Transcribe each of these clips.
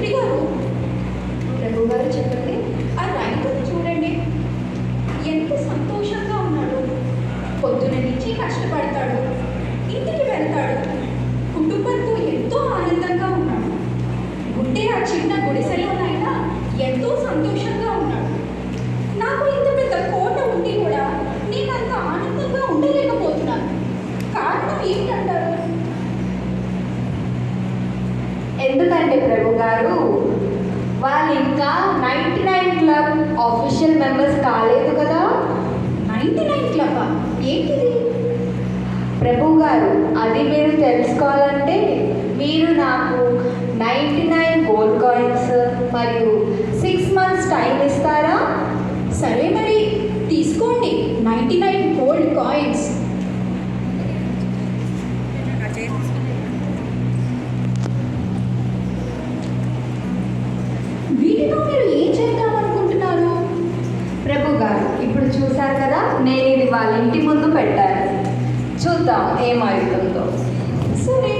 మంత్రి గారు, ప్రభు గారు చెప్పండి, ఆ రైతుని చూడండి, ఎంత సంతోషంగా ఉన్నాడు. పొద్దున నుంచి కష్టపడతాడు, ఇంటికి వెళ్తాడు, కుటుంబంతో ఎంతో ఆనందంగా ఉన్నాడు. ఉంటే ఆ చిన్న గుడిసెలోనైనా ఎంతో సంతోషంగా ఉన్నాడు. నాకు ఇంత పెద్ద కోట ఉండి కూడా నేను అంత ఆనందంగా ఉండలేకపోతున్నాను. కారణం ఏంటంటారు? ఎందుకంటే ప్రభు గారు, వాళ్ళు ఇంకా 99 క్లబ్ ఆఫీషియల్ మెంబర్స్ కాలేదు కదా. 99 క్లబ్ ఏంటిది? ప్రభు గారు, అది మీరు తెలుసుకోవాలంటే మీరు నాకు 99 గోల్డ్ కాయిన్స్ మరియు 6 months టైం ఇస్తారా? సరే మరి తీసుకోండి 99 గోల్డ్ కాయిన్స్. వీటితో మీరు ఏం చేద్దామనుకుంటున్నారు? ప్రభు గారు, ఇప్పుడు చూశారు కదా, నేను ఇది వాళ్ళ ఇంటి ముందు పెట్టాను. చూద్దాం ఏమవుతుందో. సరే.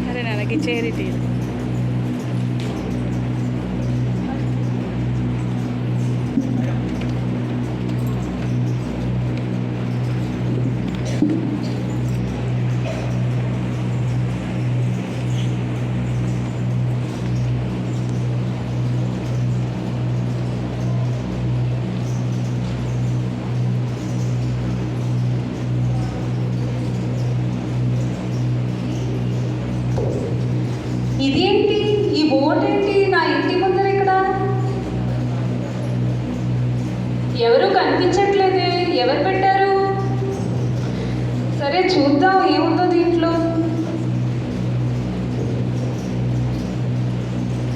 అరే ನನಗೆ ಚೇರಿಟಿ ఇదేంటి, ఈ బోర్డు ఏంటి నా ఇంటి ముందర ఇక్కడ? ఎవరు కనిపించట్లేదే, ఎవరు పెట్టారు? సరే చూద్దాం ఏముందో దీంట్లో.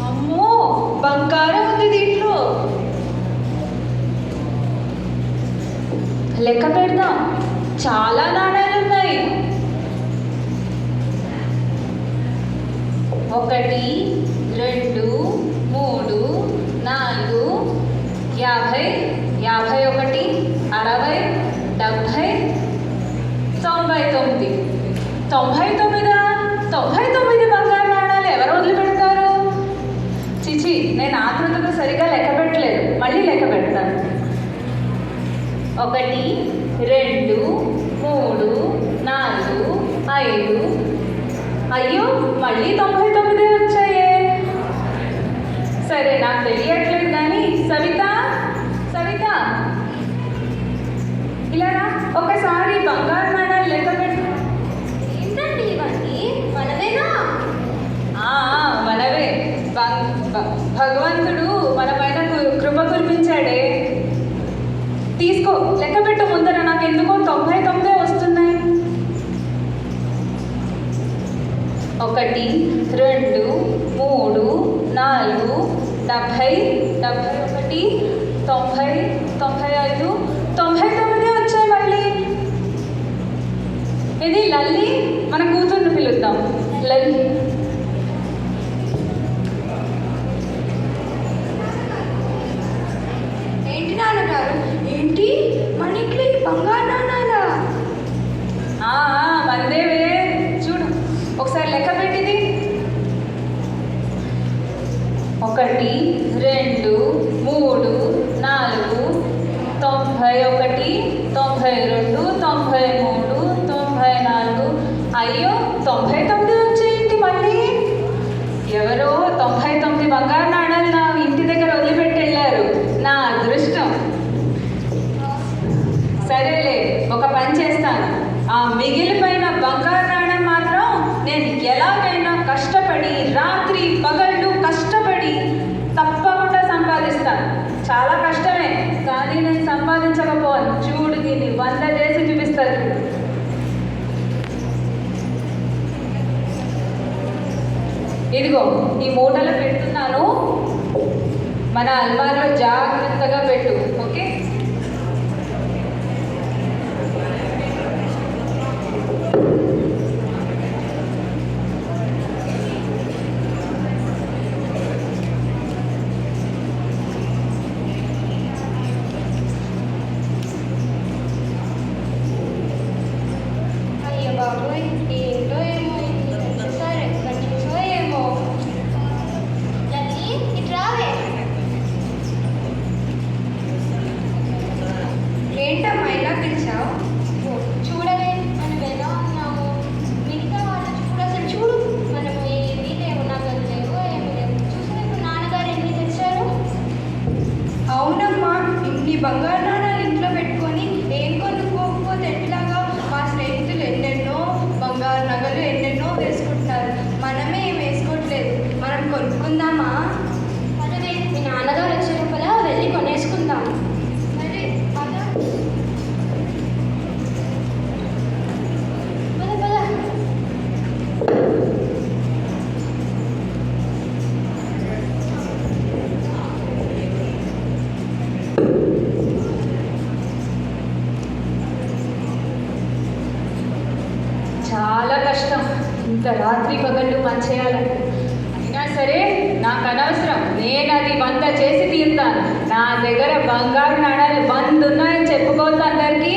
అమ్మో, బంగారం ఉంది దీంట్లో. లెక్క పెడదాం, చాలా నాణాలు ఉన్నాయి. 1 2 3 4 50 51 60 70 99. 99 బంగారు నాణాలు ఎవరు వదిలిపెడతారు? చిచి, నేను ఆకృతిగా సరిగా లెక్క పెట్టలేదు, మళ్ళీ లెక్క పెడతాను. 1 2 3 4 5. అయ్యో, మళ్ళీ 99 వచ్చాయే. సరే, నాకు తెలియట్లేదు కానీ సవిత, ఇలా రా, ఒకసారి బంగారు నాణాలు లెక్క పెట్టు. ఏంటండి ఇవన్నీ? మనమేనా? మనవే. భగవంతుడు మన పైన కృప కురిపించాడే. తీసుకో, లెక్క పెట్టు ముందర. నాకు ఎందుకో 99 వస్తున్నాయి. 1 2 3 4 70 71 90 95 99 వచ్చాయి మళ్ళీ. ఇది లల్లి, మన కూతుర్ని పిలుద్దాం. లల్లి, ఏంటి నాన్నగారు? ఏంటి మన ఇంట్లో ఈ బంగారు నాణాలా? మందేవే. చూడు, ఒకసారి లెక్క పెట్టింది. 1 2 3 4 91 92 93 94. అయ్యో, 99 వచ్చేయండి మళ్ళీ. ఎవరో 99 బంగారు నాణాలు నా ఇంటి దగ్గర వదిలిపెట్టి వెళ్ళారు. నా అదృష్టం. సరేలే, ఒక పని చేస్తాను. ఆ మిగిలిపోయిన బంగారు నాణ్యం మాత్రం నేను ఎలాగైనా కష్టపడి, రాత్రి పగళ్ళు కష్టపడి తప్పకుండా సంపాదిస్తాను. చాలా కష్టమే, కానీ నేను సంపాదించకపోను. చూడు, దీన్ని 100 చేసి చూపిస్తారు. ఇదిగో, ఈ మూటలో పెడుతున్నాను. మన అల్మార్లో జాగ్రత్తగా పెట్టు, ఓకే? అయ్యో బాబోయ్, ఏంటో ఏమో, సరే ఎక్కడి నుంచో ఏమో కొనుక్కుందామా? అదే మీ నాన్నగారు వచ్చే లోపల వెళ్ళి కొనేసుకుందాం. సరే పద. పద పద. చాలా కష్టం ఇంత రాత్రి పగళ్ళు పనిచేయాలంటే. అయినా సరే నాకు అనవసరం, నేను అది 100 చేసి తీరుతాను. నా దగ్గర బంగారు నాణాలు 100 ఉన్నాయని చెప్పుకోవద్దు అందరికీ.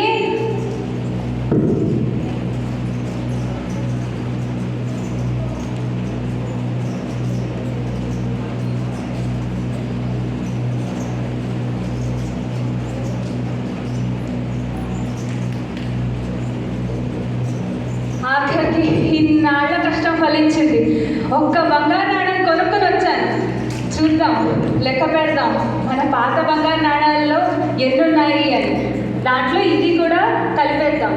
ఆఖరికి ఇన్నాళ్ల కష్టం ఫలించింది. ఒక్క బంగారు నాణ్యం కొనుక్కొని వచ్చాను. చూద్దాం, లెక్క పెడదాం మన పాత బంగారు నాణ్యాల్లో ఎన్నున్నాయి అని. దాంట్లో ఇది కూడా కలిపేద్దాం.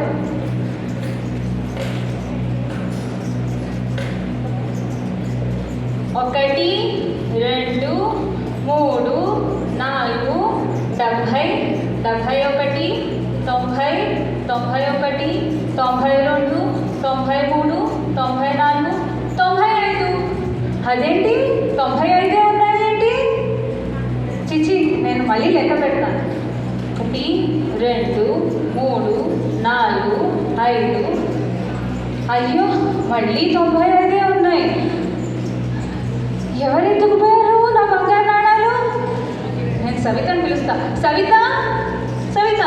ఒకటి, 2, 3, 4, 70, 71, 90, 91, 92, 93, 94, 95. అదేంటి 95 ఉన్నాయేంటి? చిచి, నేను మళ్ళీ లెక్క పెడతాను. 1, 2, 3, 4, 5. అయ్యో, మళ్ళీ 95 ఉన్నాయి. ఎవరు ఎత్తుకుపోయారు నా బంగారు నాణాలు? నేను సవితని పిలుస్తా. సవిత, సవిత,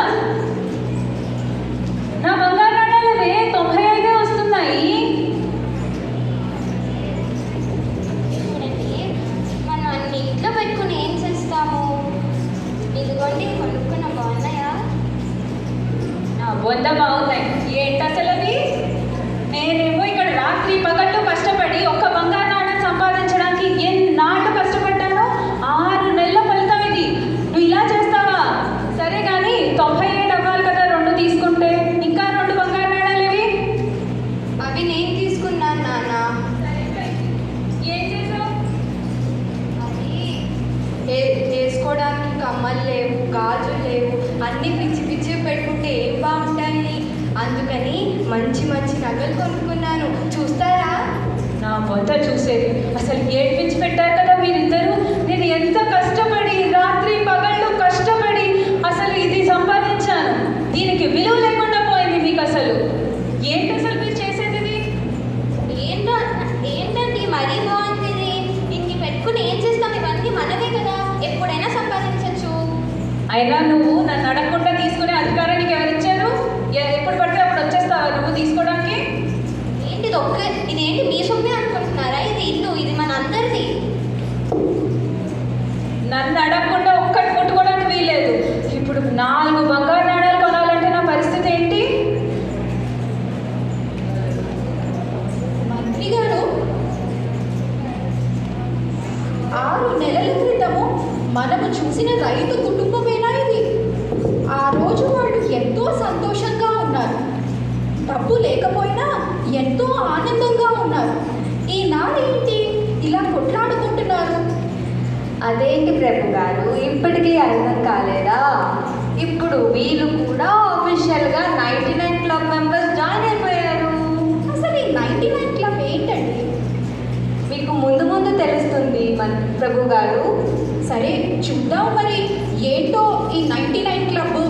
నా బంగారు నాణాలవే 95 వస్తున్నాయి. చూడండి, మనం అన్ని ఇంట్లో పెట్టుకుని ఏం చేస్తాము? ఇదిగోండి కొనుక్కున్న బాగున్నాయా? నా బొంద బాగున్నాయి. ఏంటి అసలు అవి? నేనేమో ఇక్కడ రాత్రి పగళ్ళు కష్టపడి ఒక్క బంగారు నాణ్యం సంపాదించడానికి ఎన్నాళ్ళు కష్టపడ్డానో. 6 నెలల ఫలితం ఇది. నువ్వు ఇలా చేస్తావా? సరే కానీ 97 అవ్వాలి కదా 2 తీసుకుంటే. ఇంకా 2 బంగారు నాణాలు ఇవి. అవి నేను తీసుకున్నాను నాన్న. ఏం చేసావు? అది వేసుకోవడానికి కమ్మలు లేవు, గాజులు లేవు, అన్నీ పిచ్చి పిచ్చి పెట్టుకుంటే ఏం బాగుంటాయి. అందుకని మంచి మంచి నగలు కొనుక్కున్నాను. చూస్తారా? నా బొంత చూసేది. అసలు ఏడ్పించి పెట్టారు కదా మీరిద్దరూ. నేను ఎంత కష్టపడి రాత్రి పగళ్ళు కష్టపడి అసలు ఇది సంపాదించాను. దీనికి విలువ లేకుండా పోయింది మీకు అసలు. ఏంటి అసలు మీరు చేసేది ఇది? ఏంటండి మరీ బాగుంది. ఇన్ని పెట్టుకుని ఏం చేస్తాం? ఇవన్నీ మనమే కదా, ఎప్పుడైనా సంపాదించవచ్చు. అయినా నువ్వు నన్ను అడగకుండా తీసుకునే అధికారం నీకు ఎవరిచ్చారు? ఎప్పుడు పడితే అప్పుడు వచ్చేస్తావా నువ్వు తీసుకోవడానికి? ఇదేంటి మీ సొమ్మే అనుకుంటున్నారా? ఇది ఇల్లు, ఇది మన అందరిది. నన్ను అడగకుండా ఒక్కటి కొట్టుకోవడానికి వీలేదు. ఇప్పుడు 4 బంగారు నాణాలు కొనాలంటే నా పరిస్థితి ఏంటి? మంత్రి గారు, 6 నెలల క్రితము మనము చూసిన రైతు కుటుంబమేనా ఇది? ఆ రోజు వాళ్ళు ఎంతో సంతోషంగా ఉన్నారు. డబ్బు లేకపోయినా ఎంతో ఆనందంగా ఉన్నారు. ఈనాడు ఏంటి ఇలా కొట్లాడుకుంటున్నారు? అదేంటి ప్రభు గారు, ఇప్పటికీ అర్థం కాలేదా? ఇప్పుడు వీళ్ళు కూడా ఆఫీషియల్గా 99 క్లబ్ మెంబర్స్ జాయిన్ అయిపోయారు. అసలు ఈ 99 క్లబ్ ఏంటండి? మీకు ముందు ముందు తెలుస్తుంది ప్రభు గారు. సరే చూద్దాం మరి ఏంటో ఈ 99 క్లబ్.